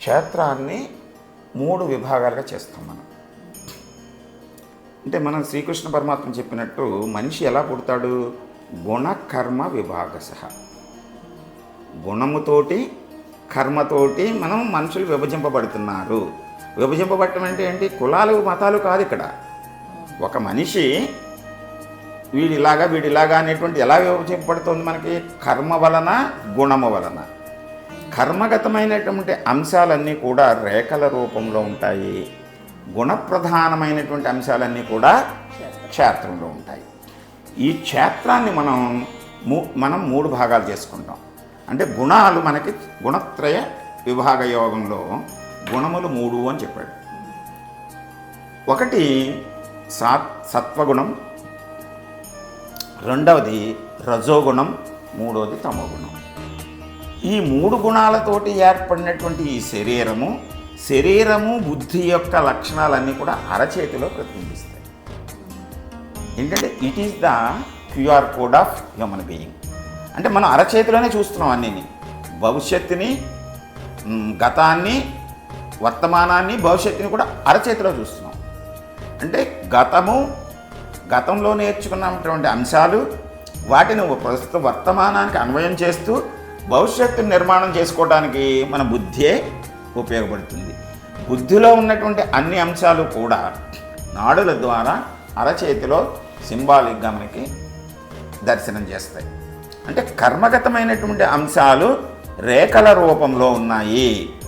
క్షేత్రాన్ని 3 విభాగాలుగా చేస్తాం మనం. అంటే మనం శ్రీకృష్ణ పరమాత్మ చెప్పినట్టు మనిషి ఎలా పుడతాడు? గుణ కర్మ విభాగశః. గుణముతోటి కర్మతోటి మనం మనుషులు విభజింపబడుతున్నారు. విభజింపబడటం అంటే ఏంటి? కులాలు మతాలు కాదు ఇక్కడ. ఒక మనిషి వీడిలాగా అనేటువంటి ఎలా విభజింపబడుతుంది మనకి? కర్మ వలన, గుణము వలన. కర్మగతమైనటువంటి అంశాలన్నీ కూడా రేఖల రూపంలో ఉంటాయి. గుణప్రధానమైనటువంటి అంశాలన్నీ కూడా క్షేత్రంలో ఉంటాయి. ఈ క్షేత్రాన్ని మనం 3 భాగాలు చేసుకుంటాం. అంటే గుణాలు మనకి గుణత్రయ విభాగ యోగంలో గుణములు 3 అని చెప్పాడు. ఒకటి సత్వగుణం, రెండవది రజోగుణం, మూడవది తమోగుణం. ఈ 3 గుణాలతోటి ఏర్పడినటువంటి ఈ శరీరము బుద్ధి యొక్క లక్షణాలన్నీ కూడా అరచేతిలో ప్రతిబింబిస్తాయి. ఏంటంటే it is the QR code of human being. అంటే మనం అరచేతిలోనే చూస్తున్నాం అన్నీని. భవిష్యత్తుని, గతాన్ని, వర్తమానాన్ని, భవిష్యత్తుని కూడా అరచేతిలో చూస్తున్నాం. అంటే గతంలో నేర్చుకున్నటువంటి అంశాలు వాటిని ప్రస్తుత వర్తమానానికి అన్వయం చేస్తూ భవిష్యత్తును నిర్మాణం చేసుకోవడానికి మన బుద్ధే ఉపయోగపడుతుంది. బుద్ధిలో ఉన్నటువంటి అన్ని అంశాలు కూడా నాడుల ద్వారా అరచేతిలో సింబాలిక్గా మనకి దర్శనం చేస్తాయి. అంటే కర్మగతమైనటువంటి అంశాలు రేఖల రూపంలో ఉన్నాయి.